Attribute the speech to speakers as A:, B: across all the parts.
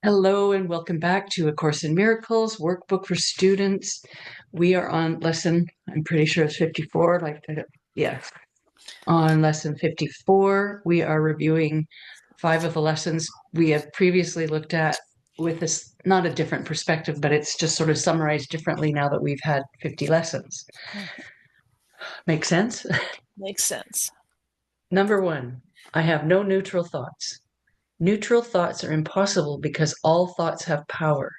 A: Hello and welcome back to A Course in Miracles workbook for students. We are on lesson, I'm pretty sure it's 54, yes. On lesson 54, we are reviewing 5 of the lessons we have previously looked at with this, not a different perspective, but it's just sort of summarized differently now that we've had 50 lessons. Make sense?
B: Makes sense.
A: Number 1, I have no neutral thoughts. Neutral thoughts are impossible because all thoughts have power.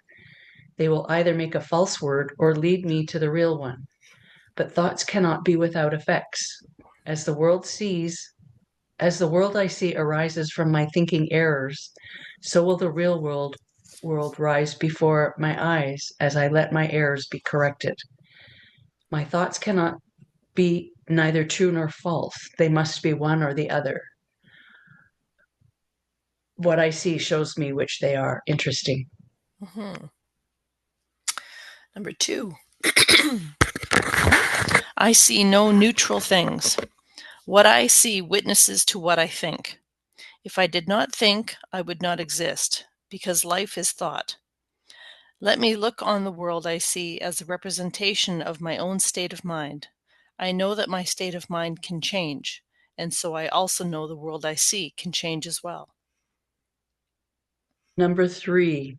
A: They will either make a false word or lead me to the real one. But thoughts cannot be without effects. As the world sees, as the world I see arises from my thinking errors, so will the real world rise before my eyes as I let my errors be corrected. My thoughts cannot be neither true nor false. They must be one or the other. What I see shows me which they are. Interesting.
B: Number 2. I see no neutral things. What I see witnesses to what I think. If I did not think, I would not exist, because life is thought. Let me look on the world I see as a representation of my own state of mind. I know that my state of mind can change, and so I also know the world I see can change as well.
A: Number 3,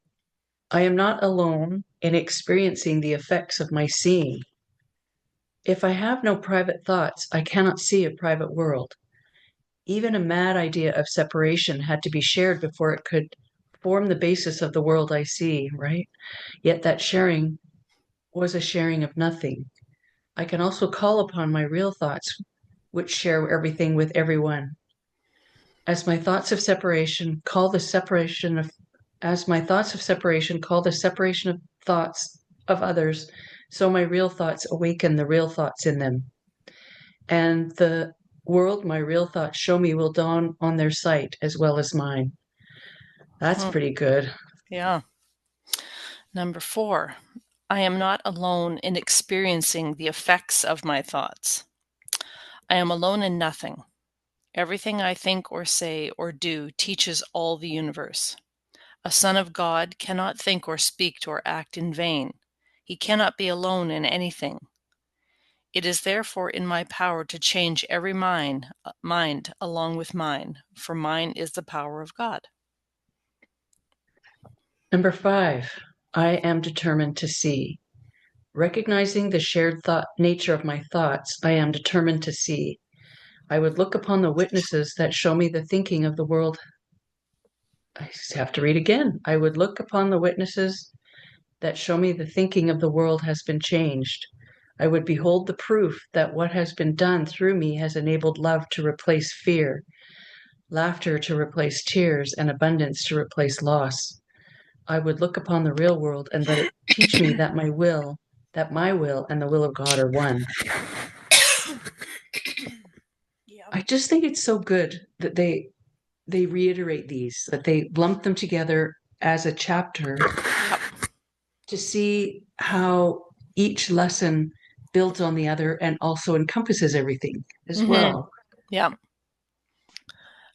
A: I am not alone in experiencing the effects of my seeing. If I have no private thoughts, I cannot see a private world. Even a mad idea of separation had to be shared before it could form the basis of the world I see, right? Yet that sharing was a sharing of nothing. I can also call upon my real thoughts, which share everything with everyone. As my thoughts of separation call the separation of as my thoughts of separation call the separation of thoughts of others, so my real thoughts awaken the real thoughts in them. And the world my real thoughts show me will dawn on their sight as well as mine. That's
B: Hmm.
A: pretty good.
B: Yeah. Number 4. I am not alone in experiencing the effects of my thoughts. I am alone in nothing. Everything I think or say or do teaches all the universe. A son of God cannot think or speak or act in vain. He cannot be alone in anything. It is therefore in my power to change every mind along with mine, for mine is the power of God.
A: Number 5, I am determined to see. Recognizing the shared thought nature of my thoughts, I am determined to see. I would look upon the witnesses that show me the thinking of the world. I just have to read again. I would look upon the witnesses that show me the thinking of the world has been changed. I would behold the proof that what has been done through me has enabled love to replace fear, laughter to replace tears, and abundance to replace loss. I would look upon the real world and let it teach me that my will and the will of God are one.
B: Yeah.
A: I just think it's so good that they reiterate these, that they lump them together as a chapter to see how each lesson builds on the other and also encompasses everything as
B: Mm-hmm.
A: well.
B: Yeah.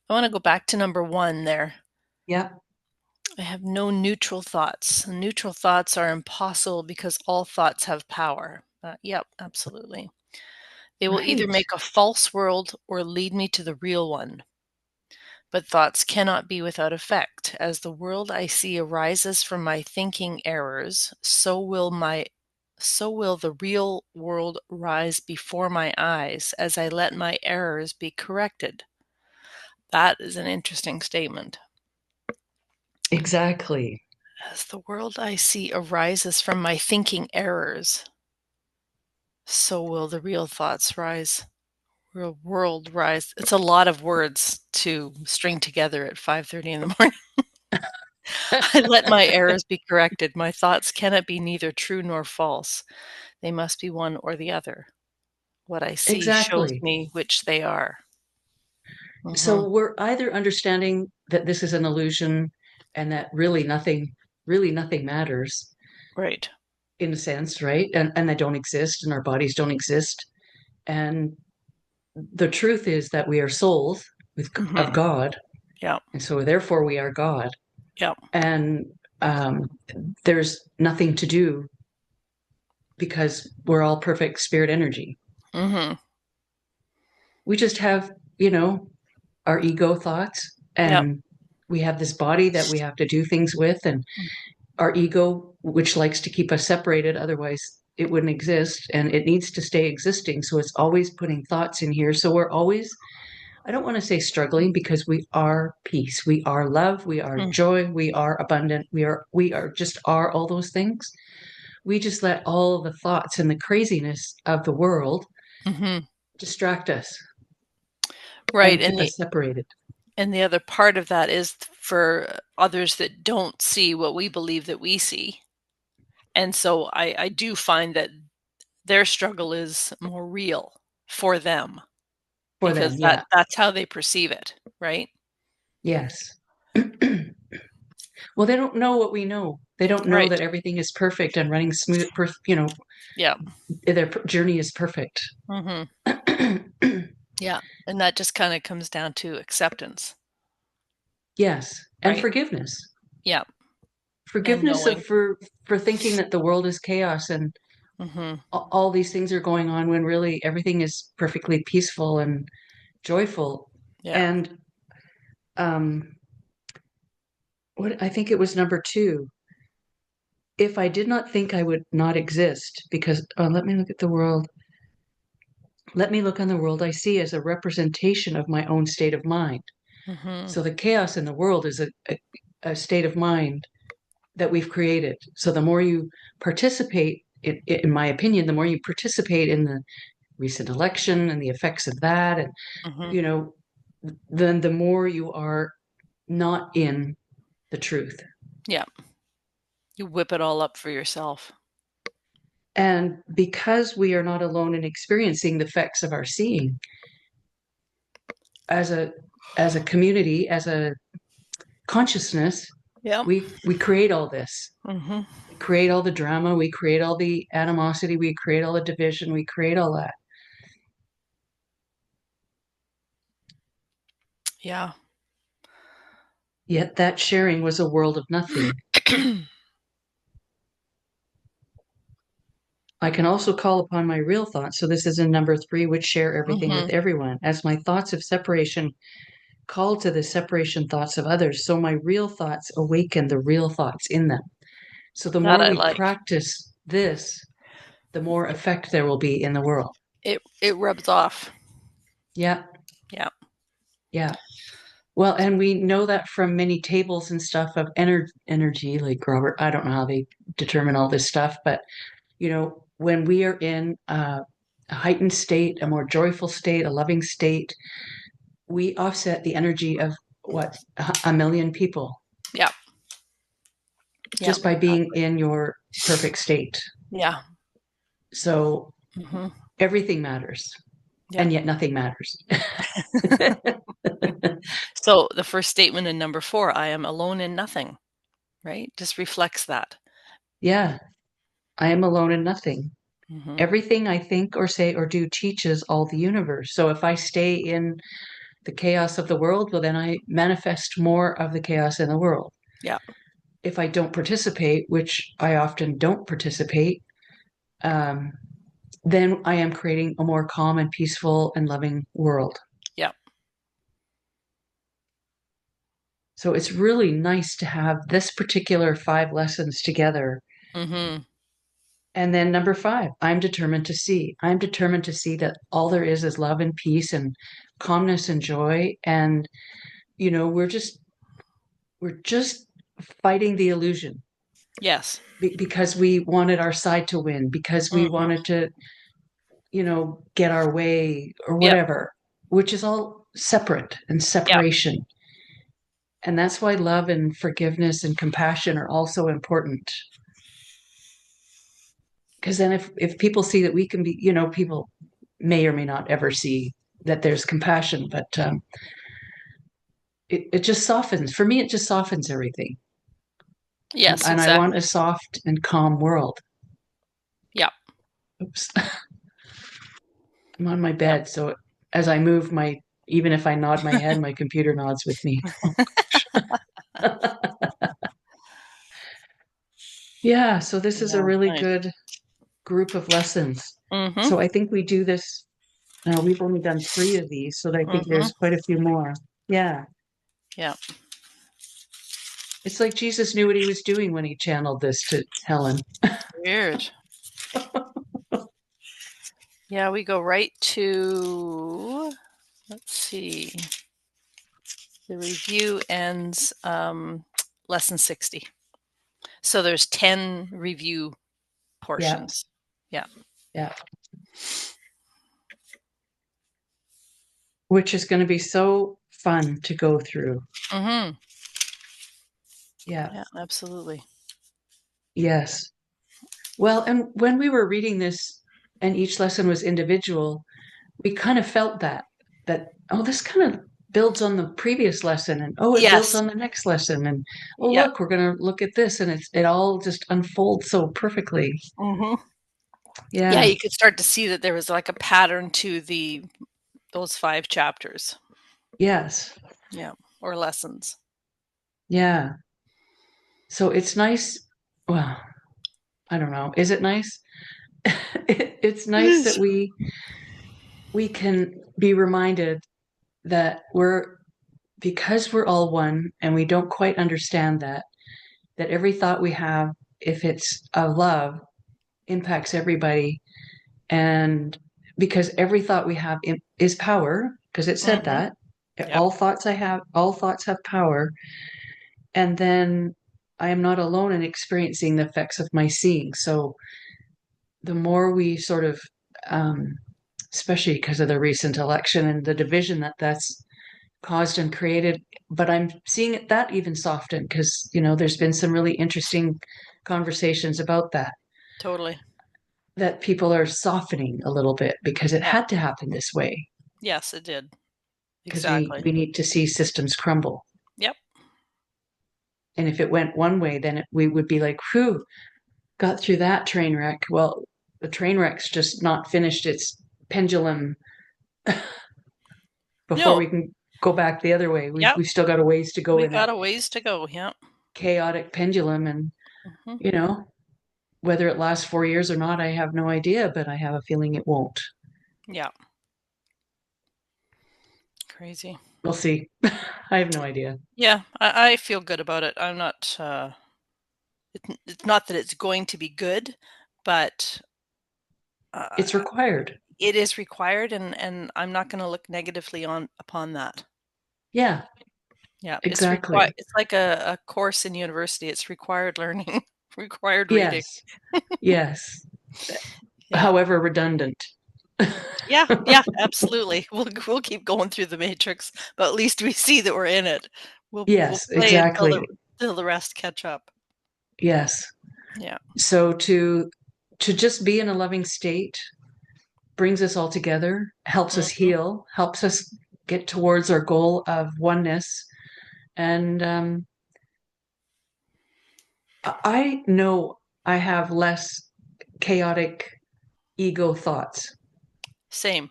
B: I want to go back to number 1 there.
A: Yeah,
B: I have no neutral thoughts. Neutral thoughts are impossible because all thoughts have power. Yep, absolutely. They will either
A: right.
B: make a false world or lead me to the real one. But thoughts cannot be without effect. As the world I see arises from my thinking errors, so will the real world rise before my eyes as I let my errors be corrected. That is an interesting statement.
A: Exactly.
B: As the world I see arises from my thinking errors, so will the real thoughts rise. Real world rise. It's a lot of words to string together at 5:30 in the morning. I let my errors be corrected. My thoughts cannot be neither true nor false. They must be one or the other. What I see shows
A: Exactly.
B: me which they are.
A: So
B: Mhm.
A: we're either understanding that this is an illusion and that really nothing matters
B: Right.
A: in a sense, right? And they don't exist and our bodies don't exist. And the truth is that we are souls of
B: Mhm.
A: God.
B: Yeah.
A: And so therefore we are God.
B: Yep.
A: and um, there's nothing to do because we're all perfect spirit energy.
B: Mhm.
A: We just have, our ego thoughts,
B: Yep.
A: and we have this body that we have to do things with, and our ego, which likes to keep us separated, otherwise it wouldn't exist, and it needs to stay existing. So it's always putting thoughts in here. So we're always, I don't want to say struggling, because we are peace, we are love, we are
B: Mm.
A: joy, we are abundant, we are just are all those things. We just let all the thoughts and the craziness of the world
B: Mhm.
A: distract us
B: Right,
A: and keep us separated.
B: and the other part of that is for others that don't see what we believe that we see. And so I do find that their struggle is more real for them
A: For them,
B: because
A: yeah.
B: that's how they perceive it, right?
A: Yes. Well, they don't know what we know. They don't know
B: Right.
A: that everything is perfect and running smooth,
B: Yeah.
A: their journey is perfect.
B: Mhm. Yeah. And that just kind of comes down to acceptance,
A: Yes. And
B: right?
A: forgiveness.
B: Yeah. And
A: Forgiveness
B: knowing.
A: of for thinking that the world is chaos and
B: Mhm.
A: all these things are going on when really everything is perfectly peaceful and joyful.
B: Yeah.
A: And um what I think it was number 2. If I did not think I would not exist, because let me look at the world. Let me look on the world I see as a representation of my own state of mind.
B: Mhm.
A: So the chaos in the world is a state of mind that we've created. So the more you participate, in my opinion, the more you participate in the recent election and the effects of that, and
B: Mhm.
A: you know, then the more you are not in the truth.
B: Yeah. You whip it all up for yourself.
A: And because we are not alone in experiencing the effects of our seeing, as a community, as a consciousness,
B: Yep.
A: we create all this.
B: Mhm.
A: We create all the drama, we create all the animosity, we create all the division, we create all that.
B: Yeah.
A: Yet that sharing was a world of nothing. I can also call upon my real thoughts. So this is in number 3, which share everything with
B: Mhm.
A: everyone. As my thoughts of separation call to the separation thoughts of others, so my real thoughts awaken the real thoughts in them. So the
B: That
A: more
B: I
A: we
B: like.
A: practice this, the more effect there will be in the world.
B: It rubs off.
A: Yeah,
B: Yeah.
A: yeah. Well, and we know that from many tables and stuff of energy, like Robert. I don't know how they determine all this stuff, but when we are in a heightened state, a more joyful state, a loving state, we offset the energy of what, a million people,
B: Yeah. Yeah.
A: just by being in your perfect state.
B: Yeah.
A: So
B: Mhm.
A: everything matters,
B: Yeah.
A: and yet nothing matters.
B: So the first statement in number 4, I am alone in nothing, right? Just reflects that.
A: Yeah, I am alone in nothing.
B: Mhm.
A: Everything I think or say or do teaches all the universe. So if I stay in the chaos of the world, well, then I manifest more of the chaos in the world.
B: Yeah.
A: If I don't participate, which I often don't participate, um, then I am creating a more calm and peaceful and loving world.
B: Yeah.
A: So it's really nice to have this particular 5 lessons together.
B: Mhm.
A: And then number 5, I'm determined to see. I'm determined to see that all there is love and peace and calmness and joy. And, we're just fighting the illusion
B: Yes.
A: because we wanted our side to win, because we
B: Mhm.
A: wanted to, get our way or
B: Yep.
A: whatever, which is all separate and
B: Yep.
A: separation. And that's why love and forgiveness and compassion are also important. Because then if people see that we can be, people may or may not ever see that there's compassion, but it just softens. For me, it just softens everything.
B: Yes,
A: And I want a
B: exactly.
A: soft and calm world.
B: Yep.
A: Oops. I'm on my
B: Yep.
A: bed. So as I move even if I nod my head, my computer nods with me. Yeah, so this is a
B: Yeah,
A: really
B: nice.
A: good group of lessons.
B: Mm-hmm.
A: So I think we do this. We've only done three of these, so I think
B: Mm-hmm.
A: there's quite a few more. Yeah.
B: Yeah.
A: It's like Jesus knew what he was doing when he channeled this to Helen.
B: Weird. Yeah, we go right to, let's see, the review ends lesson 60. So there's 10 review
A: Yeah,
B: portions. Yeah.
A: yeah. Which is going to be so fun to go through.
B: Mm-hmm.
A: Yeah,
B: Yeah, absolutely.
A: yes. Well, and when we were reading this and each lesson was individual, we kind of felt that, oh, this kind of builds on the previous lesson, and oh, it builds
B: Yes.
A: on the next lesson, and oh,
B: Yeah.
A: look, we're going to look at this, and it all just unfolds so perfectly.
B: Mm-hmm. Yeah,
A: Yeah,
B: you could start to see that there was like a pattern to those 5 chapters.
A: yes,
B: Yeah. Or lessons.
A: yeah. So it's nice. Well, I don't know. Is it nice? It's
B: It
A: nice that
B: is.
A: we can be reminded that we're because we're all one and we don't quite understand that every thought we have, if it's of love, impacts everybody. And because every thought we have is power, because it said
B: Mm-hmm.
A: that
B: Yep.
A: all thoughts have power. And then I am not alone in experiencing the effects of my seeing. So the more we sort of, um, especially because of the recent election and the division that's caused and created, but I'm seeing that even soften because, there's been some really interesting conversations about
B: Totally.
A: that people are softening a little bit because it
B: Yep.
A: had to happen this way
B: Yes, it did.
A: because we
B: Exactly.
A: we need to see systems crumble.
B: Yep.
A: And if it went one way, then we would be like, whew, got through that train wreck. Well, the train wreck's just not finished its pendulum before
B: No.
A: we can go back the other way. We've,
B: Yep.
A: we've still got a ways to go
B: We
A: in that
B: got a ways to go. Yep.
A: chaotic pendulum. And,
B: Mm-hmm.
A: you know, whether it lasts 4 years or not, I have no idea, but I have a feeling it won't.
B: Yeah. Crazy.
A: We'll see. I have no idea.
B: Yeah, I feel good about it. I'm not. It's not that it's going to be good, but
A: It's
B: uh,
A: required.
B: it is required, and I'm not going to look negatively on upon that.
A: Yeah,
B: Yeah, it's required.
A: exactly.
B: It's like a course in university. It's required learning, required reading.
A: Yes, yes.
B: Yeah,
A: However redundant.
B: yeah, yeah. Absolutely. We'll keep going through the matrix, but at least we see that we're in it. We'll
A: Yes,
B: play until the
A: exactly.
B: till the rest catch up.
A: Yes.
B: Yeah.
A: So to just be in a loving state brings us all together, helps us
B: Hmm.
A: heal, helps us get towards our goal of oneness. And I know I have less chaotic ego thoughts.
B: Same.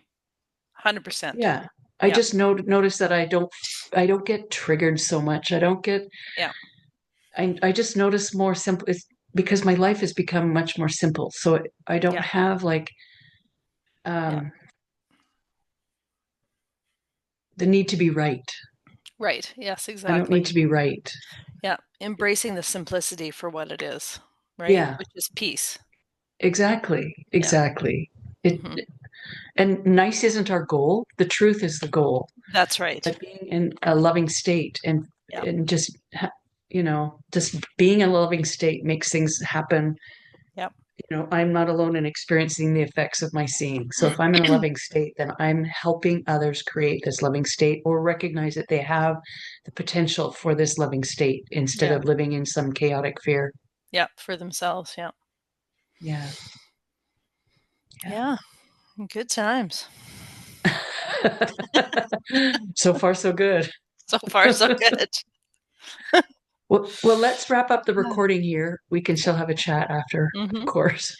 B: 100%.
A: Yeah. I
B: Yeah.
A: just notice that I don't get triggered so much.
B: Yeah.
A: I just notice more simple. It's because my life has become much more simple. So I don't
B: Yeah.
A: have like
B: Yeah.
A: um, the need to be right.
B: Right. Yes,
A: I don't need
B: exactly.
A: to be right.
B: Yeah. Embracing the simplicity for what it is, right?
A: Yeah,
B: Which is peace.
A: exactly.
B: Yeah.
A: Exactly. It
B: Hmm.
A: and nice isn't our goal. The truth is the goal.
B: That's right.
A: But being in a loving state
B: Yeah.
A: and just being in a loving state makes things happen.
B: Yeah.
A: I'm not alone in experiencing the effects of my seeing. So if I'm in a loving state, then I'm helping others create this loving state or recognize that they have the potential for this loving state instead
B: Yeah.
A: of living in some chaotic fear.
B: Yeah. For themselves. Yeah.
A: Yeah.
B: Yeah. Good times.
A: Yeah. So far, so good.
B: So far, so good.
A: Well, let's wrap up the
B: Yeah.
A: recording here. We can
B: Okay.
A: still have a chat after, of
B: Hmm.
A: course.